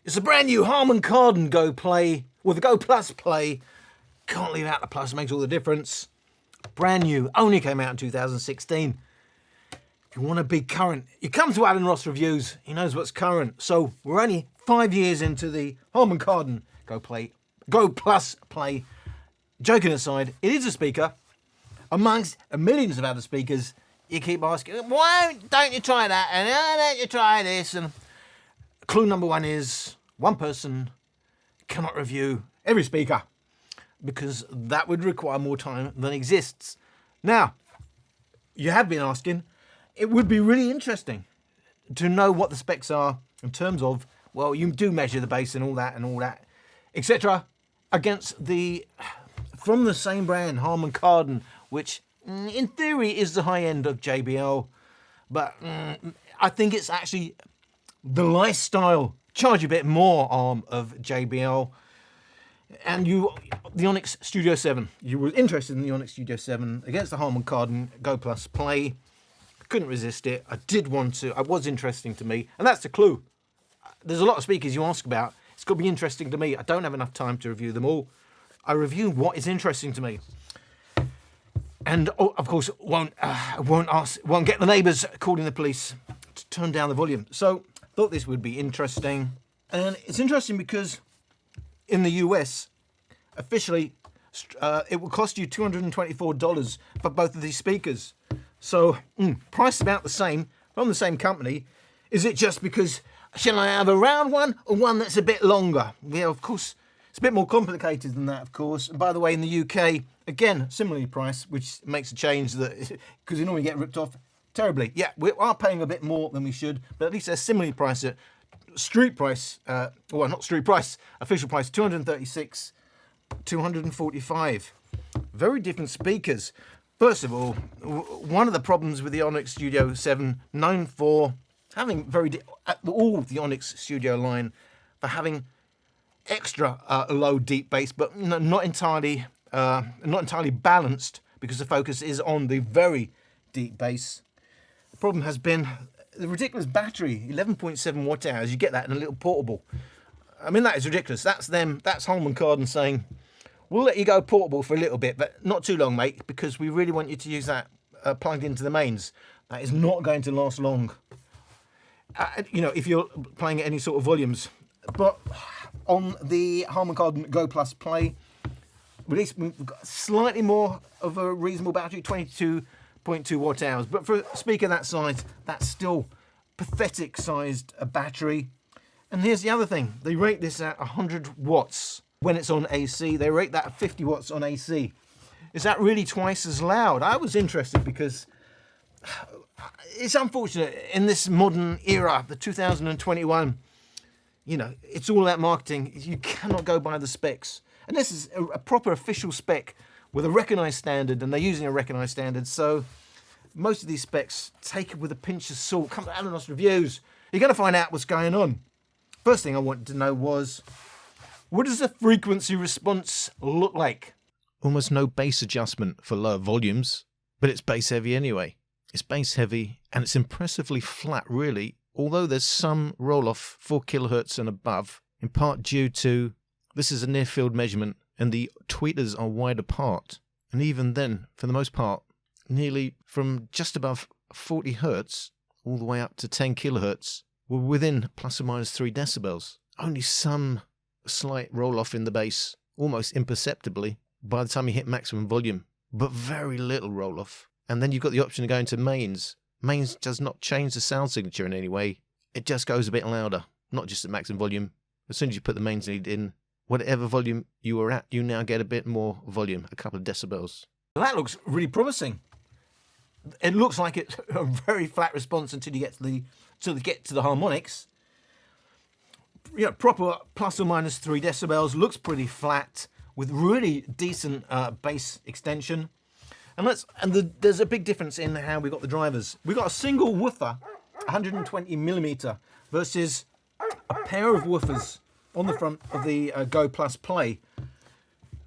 It's a brand new Harman Kardon Go Play with a Go Plus Play. Can't leave out the plus, it makes all the difference. Brand new, only came out in 2016. If you want to be current, you come to Alan Ross Reviews, he knows what's current. So we're only 5 years into the Harman Kardon Go Plus Play. Joking aside, it is a speaker. Amongst millions of other speakers, you keep asking, why don't you try that? And why don't you try this? And clue number one is one person cannot review every speaker because that would require more time than exists. Now, you have been asking, it would be really interesting to know what the specs are in terms of, well, you do measure the bass and all that, etc. against from the same brand, Harman Kardon, which in theory is the high end of JBL, but I think it's actually the lifestyle, charge a bit more arm of JBL. And the Onyx Studio 7, you were interested in the Onyx Studio 7 against the Harman Kardon Go Plus Play. Couldn't resist it. I did want to. It was interesting to me, and that's the clue. There's a lot of speakers you ask about. It's got to be interesting to me. I don't have enough time to review them all. I review what is interesting to me, and of course won't get the neighbours calling the police to turn down the volume. So thought this would be interesting, and it's interesting because in the US, officially, it will cost you $224 for both of these speakers. So, price about the same, from the same company. Is it just because, shall I have a round one or one that's a bit longer? Yeah, of course, it's a bit more complicated than that, of course. And by the way, in the UK, again, similarly priced, which makes a change that, because you normally get ripped off terribly. Yeah, we are paying a bit more than we should, but at least they're similarly priced at street price, well, not street price, official price, 236, 245. Very different speakers. First of all, one of the problems with the Onyx Studio 7, known for having all the Onyx Studio line, for having extra low deep bass, but not entirely balanced, because the focus is on the very deep bass. The problem has been the ridiculous battery, 11.7 watt hours. You get that in a little portable. I mean, that is ridiculous. That's Harman Kardon saying, we'll let you go portable for a little bit, but not too long, mate, because we really want you to use that plugged into the mains. That is not going to last long, if you're playing at any sort of volumes. But on the Harman Kardon Go Plus Play, we've got slightly more of a reasonable battery, 22.2 watt hours. But for a speaker that size, that's still pathetic sized battery. And here's the other thing. They rate this at 100 watts. When it's on AC, they rate that at 50 watts on AC. Is that really twice as loud? I was interested because it's unfortunate in this modern era, the 2021, it's all about marketing. You cannot go by the specs. And this is a proper official spec with a recognised standard, and they're using a recognised standard. So most of these specs, take it with a pinch of salt. Come to Alan Ross Reviews. You're going to find out what's going on. First thing I wanted to know was, what does the frequency response look like? Almost no bass adjustment for lower volumes, but it's bass heavy anyway. It's bass heavy and it's impressively flat, really, although there's some roll-off 4 kHz and above, in part due to this is a near-field measurement and the tweeters are wide apart. And even then, for the most part, nearly from just above 40 Hz all the way up to 10 kHz were within plus or minus 3 decibels. Only some slight roll-off in the bass, almost imperceptibly, by the time you hit maximum volume, but very little roll-off. And then you've got the option of going to mains. Mains does not change the sound signature in any way. It just goes a bit louder, not just at maximum volume. As soon as you put the mains lead in, whatever volume you were at, you now get a bit more volume, a couple of decibels. That looks really promising. It looks like it's a very flat response until you get to the harmonics. Proper plus or minus 3 decibels, looks pretty flat with really decent bass extension. There's a big difference in how we got the drivers. We got a single woofer, 120mm, versus a pair of woofers on the front of the Go Plus Play.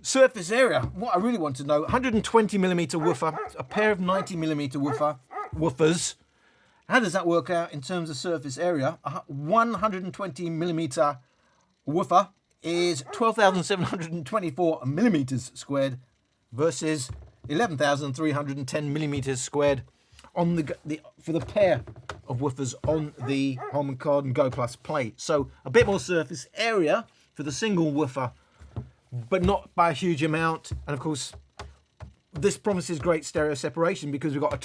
Surface area, what I really want to know, 120mm woofer, a pair of 90mm woofers. How does that work out in terms of surface area? 120mm woofer is 12,724 millimeters squared versus 11,310 millimeters squared on for the pair of woofers on the Harman Kardon Go +play. So a bit more surface area for the single woofer, but not by a huge amount. And of course, this promises great stereo separation because we've got a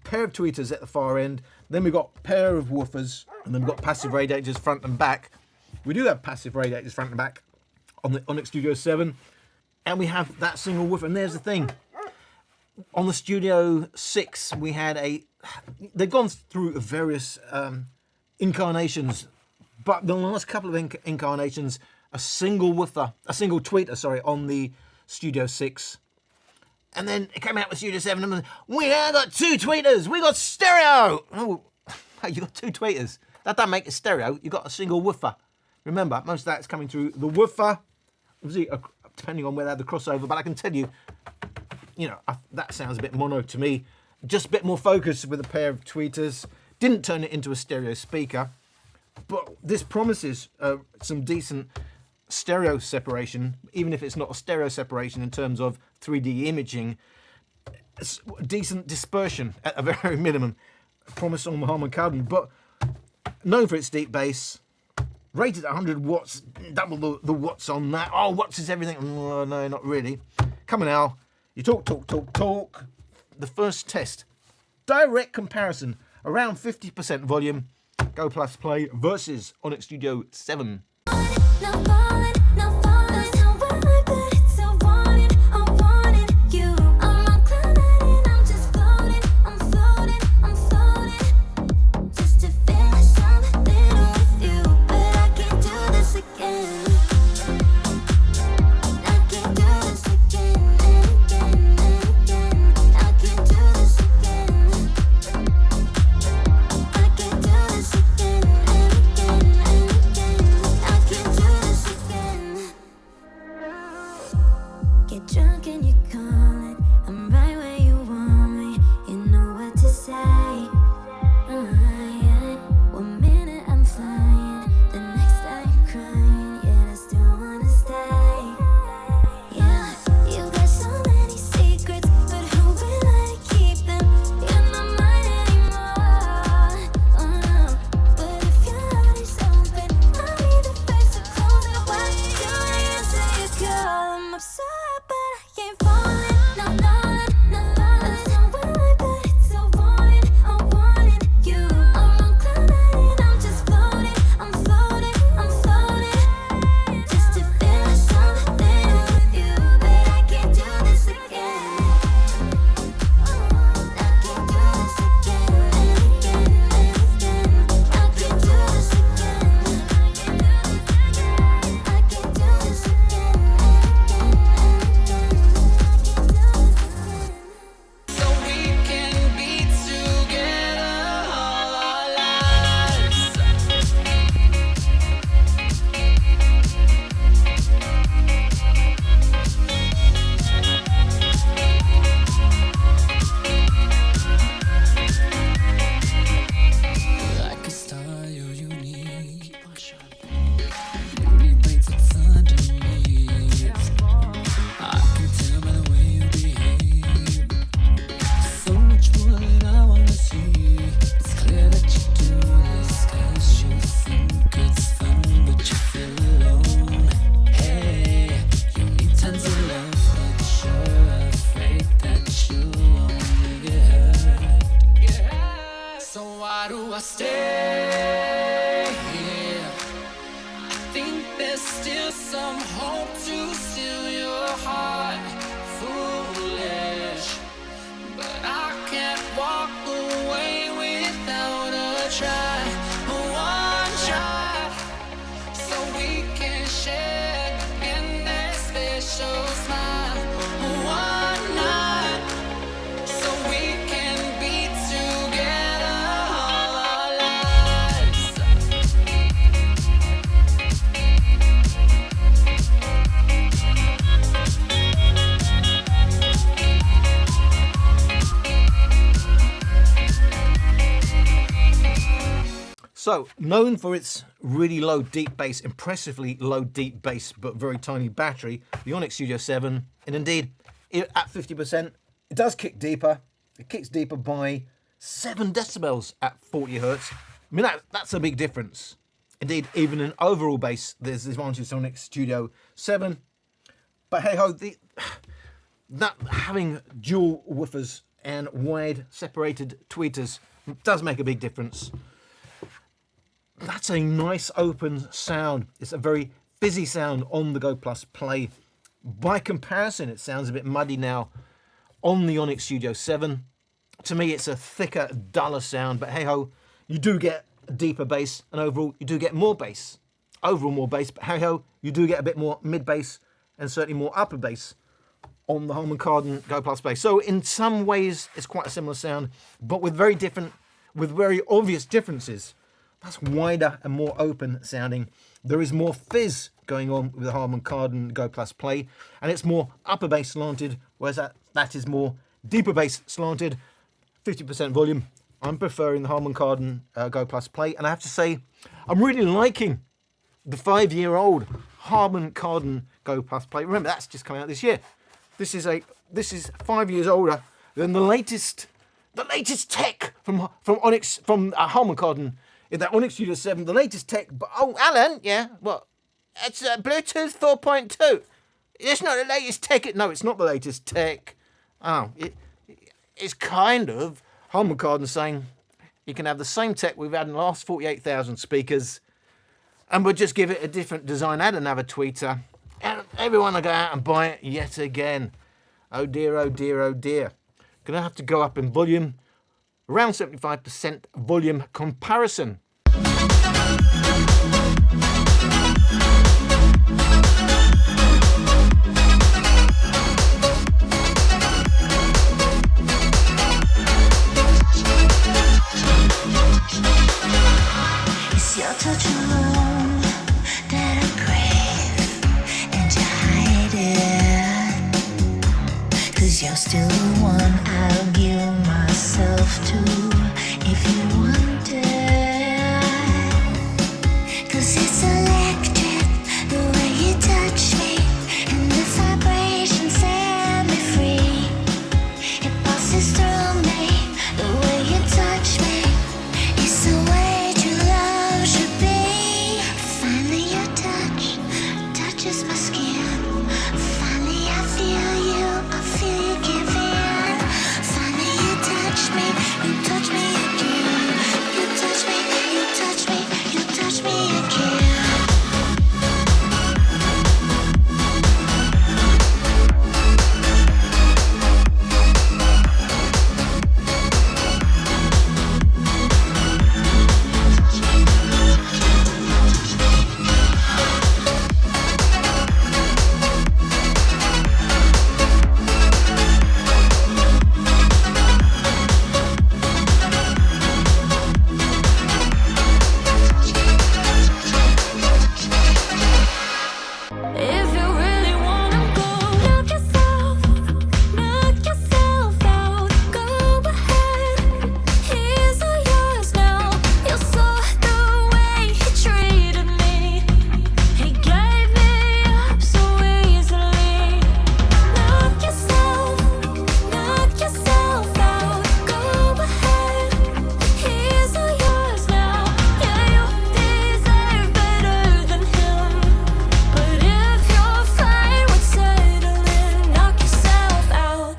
pair of tweeters at the far end, then we've got a pair of woofers, and then we've got passive radiators front and back. We do have passive radiators front and back on the Onyx Studio 7, and we have that single woofer. And there's the thing, on the Studio 6 we had they've gone through various incarnations, but the last couple of incarnations, a single tweeter on the Studio 6. And then it came out with Studio 7 and we now got 2 tweeters. We got stereo. Oh, you got 2 tweeters. That doesn't make it stereo. You got a single woofer. Remember, most of that's coming through the woofer. Obviously, depending on where they have the crossover. But I can tell you, that sounds a bit mono to me. Just a bit more focus with a pair of tweeters. Didn't turn it into a stereo speaker. But this promises some decent stereo separation, even if it's not a stereo separation in terms of 3D imaging. It's decent dispersion at a very minimum. Promise on Harman Kardon, but known for its deep bass, rated at 100 watts, double the watts on that. Oh, watts is everything. Oh, no, not really. Come on now, you talk. The first test, direct comparison, around 50% volume, Go +play versus Onyx Studio 7. So, known for its really low deep bass, impressively low deep bass, but very tiny battery, the Onyx Studio 7, and indeed, at 50%, it does kick deeper. It kicks deeper by 7 decibels at 40 hertz. I mean, that's a big difference. Indeed, even in overall bass, there's this advantage to Onyx Studio 7. But hey ho, that having dual woofers and wide separated tweeters does make a big difference. That's a nice open sound. It's a very fizzy sound on the go+play. By comparison, it sounds a bit muddy now on the Onyx Studio 7. To me, it's a thicker, duller sound, but hey ho, you do get a deeper bass, and overall, you do get more bass. Overall, more bass, but hey ho, you do get a bit more mid bass and certainly more upper bass on the Harman Kardon Go+play. So in some ways, it's quite a similar sound, but with very obvious differences. That's wider and more open sounding. There is more fizz going on with the Harman Kardon Go+play, and it's more upper bass slanted, whereas that is more deeper bass slanted, 50% volume. I'm preferring the Harman Kardon Go+play, and I have to say, I'm really liking the 5-year-old Harman Kardon Go+play. Remember, that's just come out this year. This is 5 years older than the latest tech from Harman Kardon in that Onyx Studio 7. The latest tech. But oh, Alan, yeah, what? It's Bluetooth 4.2. It's not the latest tech. No, it's not the latest tech. Oh, it's kind of Harman Kardon saying you can have the same tech we've had in the last 48,000 speakers, and we'll just give it a different design, add another tweeter, and everyone will go out and buy it yet again. Oh dear, oh dear, oh dear. Gonna have to go up in volume, around 75% volume comparison. It's your touch alone that I crave, and you hide it, 'cause you're still the one I'll give myself to if you want it. 'Cause it's electric, the way you touch me, and the vibration set me free. It passes through me, the way you touch me. It's the way true love should be. Finally your touch touches my skin. Finally I feel you give in. Finally you touch me again. You touch me, you touch me, you touch me again. If you really wanna go, knock yourself out. Go ahead, he's all yours now. You saw the way he treated me. He gave me up so easily. Knock yourself out. Go ahead, he's all yours now. Yeah, you deserve better than him. But if you're fine with settling, knock yourself out.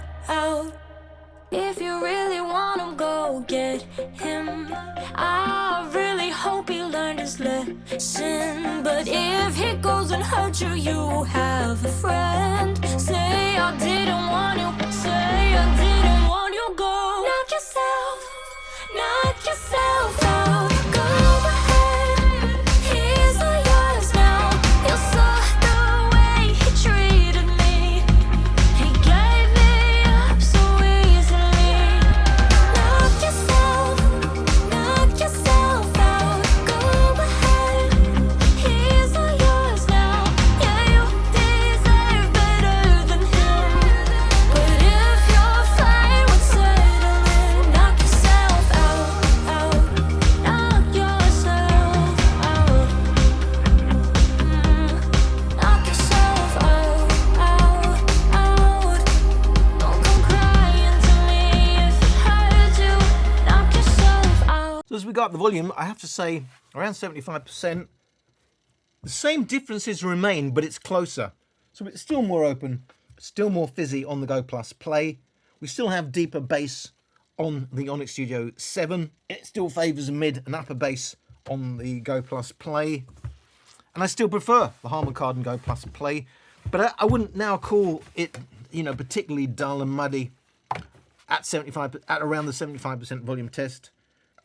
If you really wanna go get him, I really hope he learned his lesson. But if he goes and hurts you, you have a friend. Say I didn't want you, go. Knock yourself out. Go ahead, he's all yours now. You saw the way he treated me. He gave me up so easily. Knock yourself out. Go ahead, he's all yours now. Yeah, you deserve better than him. But if you're fine with settling, knock yourself out. go up the volume, I have to say around 75%. The same differences remain, but it's closer. So it's still more open, still more fizzy on the Go Plus Play. We still have deeper bass on the Onyx Studio 7. It still favours a mid and upper bass on the Go Plus Play. And I still prefer the Harman Kardon Go Plus Play. But I wouldn't now call it, you know, particularly dull and muddy at around the 75% volume test.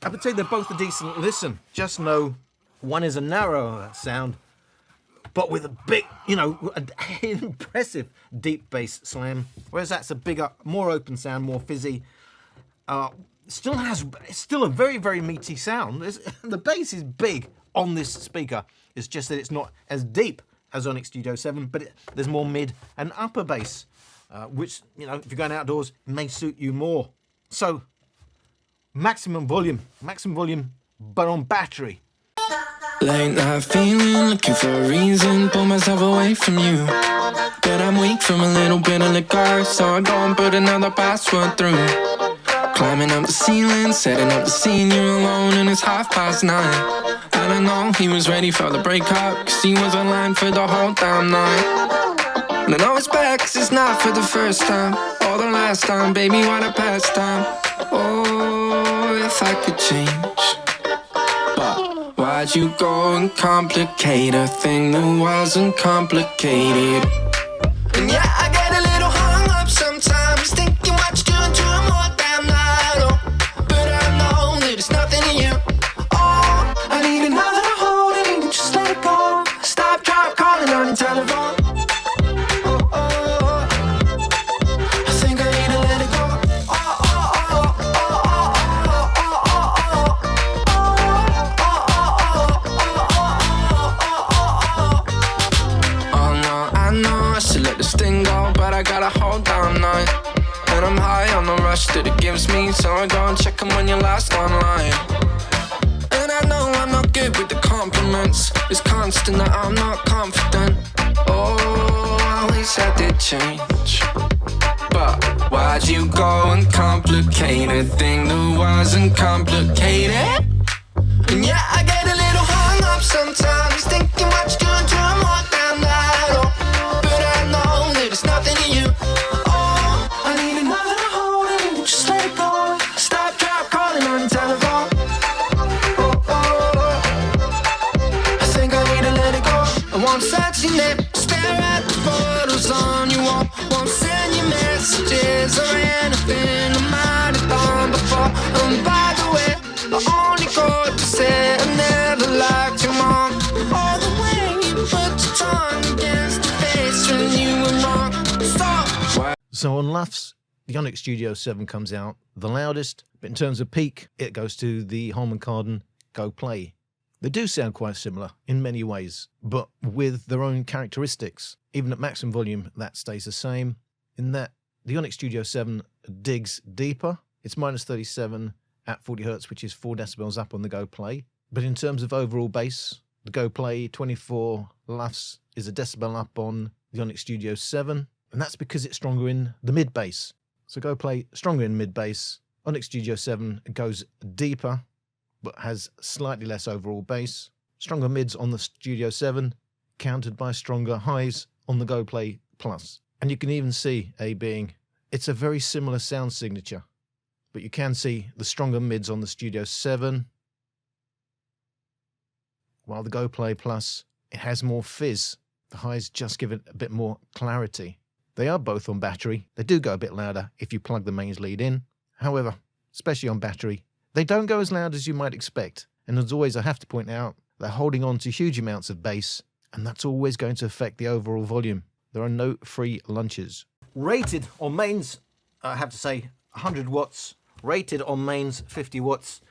I would say they're both a decent listen. Just know one is a narrower sound, but with a big, you know, an impressive deep bass slam, whereas that's a bigger, more open sound, more fizzy. It's still a very, very meaty sound. The bass is big on this speaker. It's just that it's not as deep as Onyx Studio 7, but there's more mid and upper bass, which, you know, if you're going outdoors, may suit you more. So, maximum volume, but on battery. Late night feeling, looking for a reason, pull myself away from you. But I'm weak from a little bit of liquor, so I go and put another password through. Climbing up the ceiling, setting up the scene, you're alone and it's 9:30. And I know he was ready for the breakup, cause he was online for the whole damn night. And I know it's bad cause it's not for the first time, or the last time, baby, what a pastime. Oh, if I could change. Why'd you go and complicate a thing that wasn't complicated? And yeah, I get a little hung up sometimes, thinking what you're doing to a more damn night. Oh, but I know that it's nothing to you. Oh, I need another to hold and you just let it go. Stop, drop, calling on your telephone. Oh, oh, oh. I think I need to let it go. Oh, oh, oh, oh, oh, oh, I should let this thing go, but I gotta hold down night. And I'm high on the rush that it gives me, so I go and check them when you're last online. And I know I'm not good with the compliments, it's constant that I'm not confident. Oh, I wish I did change. But why'd you go and complicate a thing that wasn't complicated? And yeah, I get a little hung up sometimes, thinking what you're doing to a more damn night. Oh, but I know that it's nothing to you. Oh, I need another to hold and just let it go. Stop, drop, calling on your telephone. Oh, oh, oh. I think I need to let it go. I won't search your name, stare at the photos on your wall. Won't send you messages or anything I might have done before. And by the way, I only go to say I never liked your mom. All the way you put your tongue against the face when you were wrong. So on LUFS, the Onyx Studio 7 comes out the loudest, but in terms of peak, it goes to the Harman Kardon Go Play. They do sound quite similar in many ways, but with their own characteristics. Even at maximum volume, that stays the same, in that the Onyx Studio 7 digs deeper. It's minus 37 at 40 Hz, which is 4 decibels up on the Go Play. But in terms of overall bass, the Go Play 24 LUFS is a decibel up on the Onyx Studio 7, and that's because it's stronger in the mid bass. So Go Play stronger in mid bass. Onyx Studio 7 goes deeper, but has slightly less overall bass. Stronger mids on the Studio 7, countered by stronger highs on the Go Play Plus. And you can even see it's a very similar sound signature. But you can see the stronger mids on the Studio 7, while the Go Play Plus, it has more fizz. The highs just give it a bit more clarity. They are both on battery. They do go a bit louder if you plug the mains lead in. However, especially on battery, they don't go as loud as you might expect. And as always, I have to point out, they're holding on to huge amounts of bass, and that's always going to affect the overall volume. There are no free lunches. Rated on mains, I have to say, 100 watts. Rated on mains, 50 watts.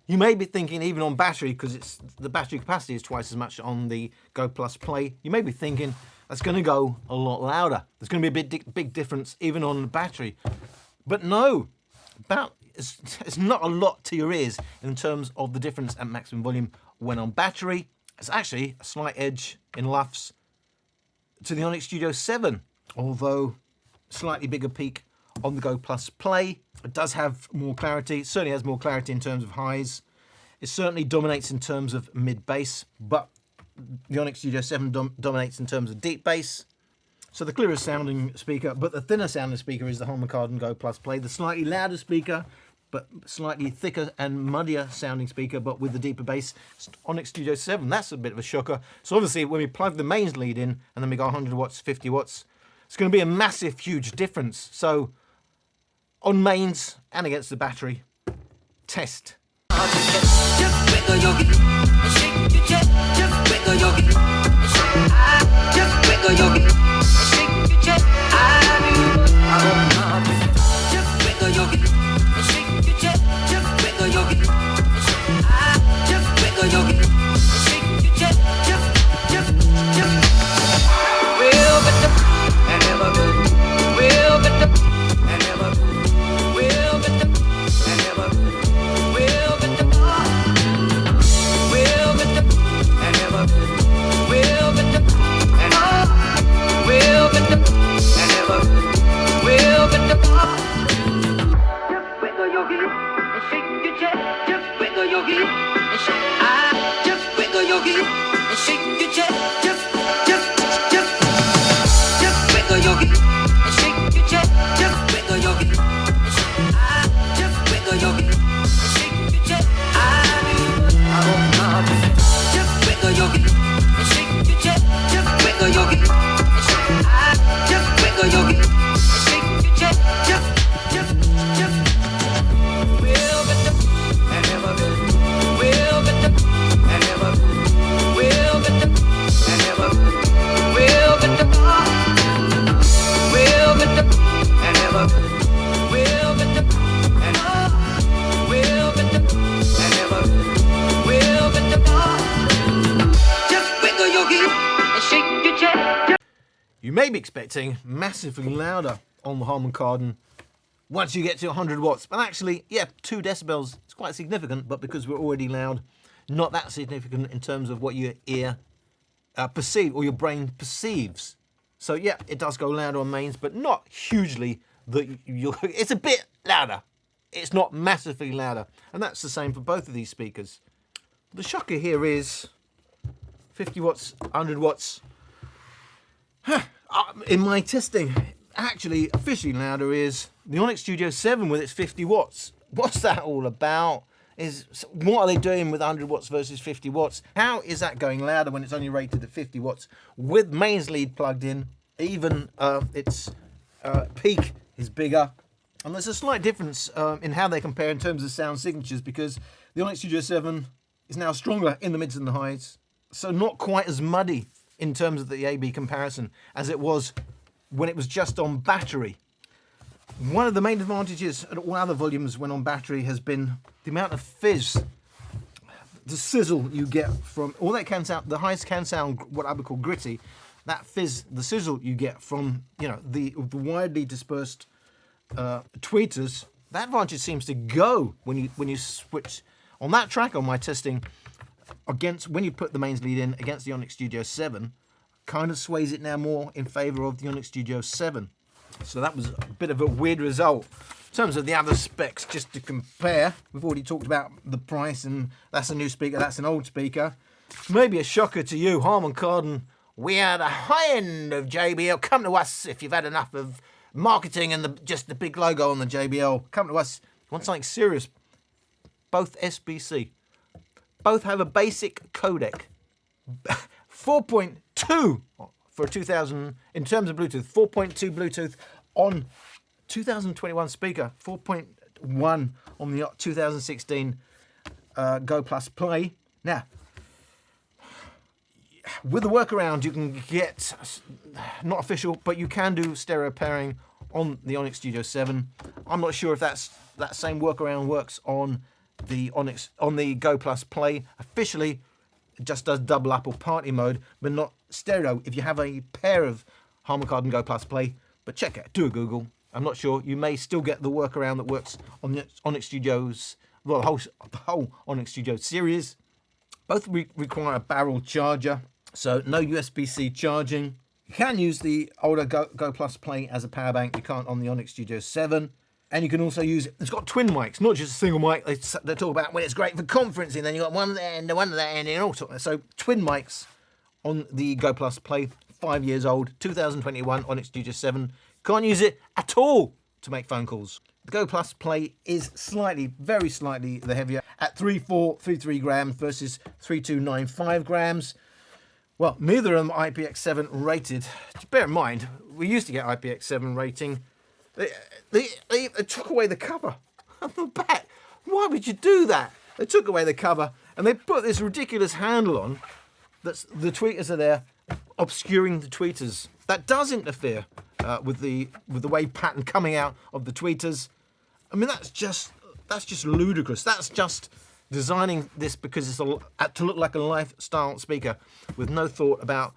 You may be thinking, even on battery, because the battery capacity is twice as much on the Go Plus Play, you may be thinking that's going to go a lot louder. There's going to be a big difference even on the battery. But no, it's not a lot to your ears in terms of the difference at maximum volume when on battery. It's actually a slight edge in LUFS to the Onyx Studio 7, although slightly bigger peak on the Go Plus Play. It does have more clarity, certainly has more clarity in terms of highs, It certainly dominates in terms of mid bass, but the Onyx Studio 7 dominates in terms of deep bass. So the clearest sounding speaker, but the thinner sounding speaker is the Harman Kardon Go +play. The slightly louder speaker, but slightly thicker and muddier sounding speaker, but with the deeper bass, Onyx Studio 7. That's a bit of a shocker. So obviously when we plug the mains lead in and then we go 100 watts, 50 watts, it's going to be a massive, huge difference. So on mains and against the battery, test. Just wiggle your feet and shake your chest. Just wiggle your feet and shake. Just wiggle your feet and shake your chest. Just wiggle your feet and shake your chest. Just wiggle your feet and shake. Just wiggle your feet and shake your chest. Just. Real bitter and never good. Real bitter and never good. Real bitter and never good. Real bitter and never good. Real bitter and real bitter and never good. Real bitter. Just wiggle your feet and shake your chest. Just wiggle your feet and shake. Just wiggle your feet and shake your chest. Just wiggle your feet and shake your chest. Just wiggle your feet and shake. Just wiggle your feet and shake your chest. Just wiggle your feet and shake your chest. Just wiggle your feet and shake. Just wiggle your feet and shake your chest. Just. Real bitter and never good. Real bitter and never good. Real bitter and never good. Real bitter. Real bitter and never good. Real bitter and real bitter and never good. Real bitter. Just wiggle your feet and shake your chest. You may be expecting massively louder on the Harman Kardon once you get to 100 watts. But actually, yeah, 2 decibels is quite significant, but because we're already loud, not that significant in terms of what your ear perceives or your brain perceives. So yeah, it does go louder on mains, but not hugely. It's a bit louder. It's not massively louder. And that's the same for both of these speakers. The shocker here is 50 watts, 100 watts. In my testing, actually officially louder is the Onyx Studio 7 with its 50 watts. What's that all about? What are they doing with 100 watts versus 50 watts? How is that going louder when it's only rated at 50 watts with mains lead plugged in? Even its peak is bigger. And there's a slight difference in how they compare in terms of sound signatures, because the Onyx Studio 7 is now stronger in the mids and the highs. So not quite as muddy in terms of the A-B comparison as it was when it was just on battery. One of the main advantages at all other volumes when on battery has been the amount of fizz, the sizzle you get from, all that can sound, the highs can sound what I would call gritty. That fizz, the sizzle you get from, you know, the widely dispersed tweeters, that advantage seems to go when you switch on that track on my testing against when you put the mains lead in against the Onyx Studio 7, kind of sways it now more in favor of the Onyx Studio 7. So that was a bit of a weird result. In terms of the other specs, just to compare, we've already talked about the price, and that's a new speaker, that's an old speaker. Maybe a shocker to you, Harman Kardon, we are the high end of JBL. Come to us if you've had enough of marketing and just the big logo on the JBL. Come to us. You want something serious? Both SBC. Both have a basic codec. 4.2 for 2000 in terms of Bluetooth. 4.2 Bluetooth on 2021 speaker. 4.1 on the 2016 Go +play. Now, with the workaround, you can get, not official, but you can do stereo pairing on the Onyx Studio 7. I'm not sure if that same workaround works on the Go +play. Officially, it just does double up or party mode, but not stereo if you have a pair of Harman Kardon Go +play. But check it, do a Google. I'm not sure. You may still get the workaround that works on the Onyx Studios, well, the whole Onyx Studio series. Both require a barrel charger, so no USB-C charging. You can use the older Go +play as a power bank. You can't on the Onyx Studio 7. And you can also use it. It's got twin mics, not just a single mic. They talk about when it's great for conferencing. Then you got one at the end, and one at the end, and all sorts. So twin mics on the Go Plus Play, 5 years old, 2021 Onyx Studio 7. Can't use it at all to make phone calls. The Go Plus Play is slightly, very slightly the heavier at 3433 grams versus 3295 grams. Well, neither of them IPX7 rated. Bear in mind, we used to get IPX7 rating. They took away the cover on the back. Why would you do that? They took away the cover and they put this ridiculous handle on. That's the tweeters are there, obscuring the tweeters. That does interfere with the wave pattern coming out of the tweeters. I mean, that's just ludicrous. That's just designing this because it's to look like a lifestyle speaker with no thought about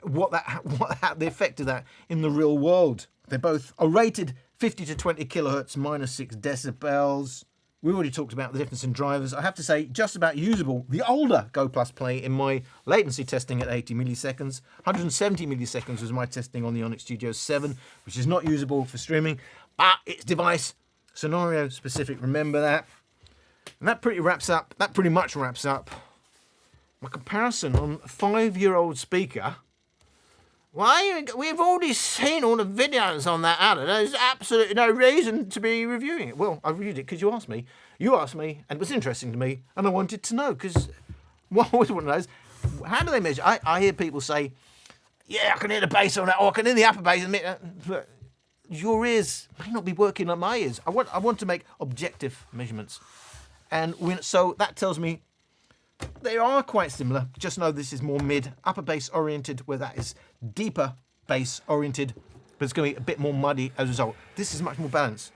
what the effect of that in the real world. They both are rated 50 to 20 kilohertz minus 6 decibels. We already talked about the difference in drivers. I have to say, just about usable. The older Go Plus Play in my latency testing at 80 milliseconds, 170 milliseconds was my testing on the Onyx Studio 7, which is not usable for streaming, but it's device scenario specific. Remember that. And that pretty much wraps up my comparison on a 5-year-old speaker. Why? We've already seen all the videos on that, Alan. There's absolutely no reason to be reviewing it. Well, I reviewed it because you asked me. You asked me, and it was interesting to me, and I wanted to know, because what I always want to know is, how do they measure? I hear people say, yeah, I can hear the bass on that, or I can hear the upper bass. Your ears may not be working like my ears. I want to make objective measurements. And so that tells me they are quite similar. Just know this is more upper bass oriented, where that is deeper bass oriented, but it's going to be a bit more muddy as a result. This is much more balanced.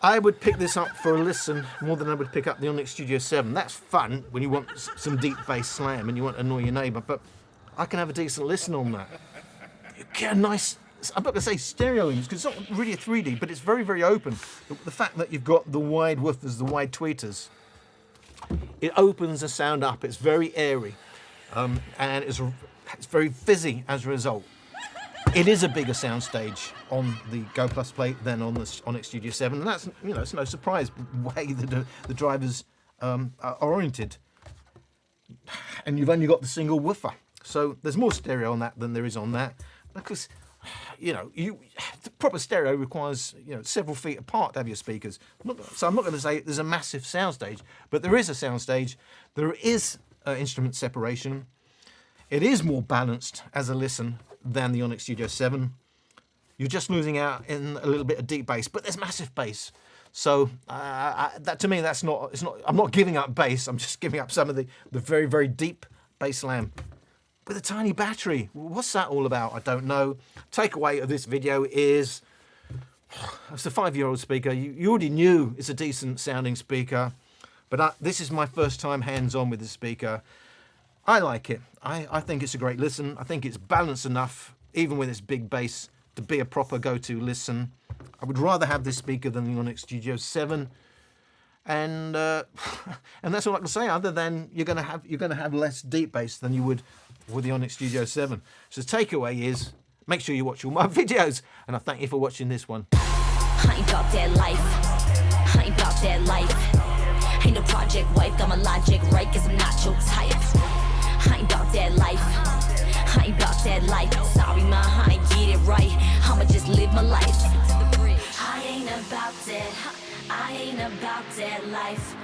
I would pick this up for a listen more than I would pick up the Onyx Studio 7. That's fun when you want some deep bass slam and you want to annoy your neighbour, but I can have a decent listen on that. You get a nice, I'm not going to say stereo image because it's not really a 3D, but it's very, very open. The fact that you've got the wide woofers, the wide tweeters, it opens the sound up. It's very airy, and it's very fizzy as a result. It is a bigger soundstage on the Go Plus Play than on the Onyx Studio 7, and that's, it's no surprise the way the drivers are oriented. And you've only got the single woofer, so there's more stereo on that than there is on that, because the proper stereo requires several feet apart to have your speakers. So I'm not going to say there's a massive soundstage, but there is a soundstage. There is instrument separation. It is more balanced as a listen than the Onyx Studio 7. You're just losing out in a little bit of deep bass, but there's massive bass. So that to me, it's not. I'm not giving up bass. I'm just giving up some of the very, very deep bass slam. With a tiny battery. What's that all about? I don't know. Takeaway of this video is, it's a 5-year-old speaker. You already knew it's a decent sounding speaker, but this is my first time hands-on with this speaker. I like it. I think it's a great listen. I think it's balanced enough, even with its big bass, to be a proper go-to listen. I would rather have this speaker than the Onyx Studio 7. And that's all I can say, other than you're gonna have less deep bass than you would with the Onyx Studio 7. So the takeaway is, make sure you watch all my videos, and I thank you for watching this one. I ain't about that life. I ain't about that life. Ain't no project wife, got my logic right, cause I'm not your type. I ain't about that life. I ain't about that life. Sorry, ma, I ain't get it right. I'ma just live my life. I ain't about that. I ain't about that life.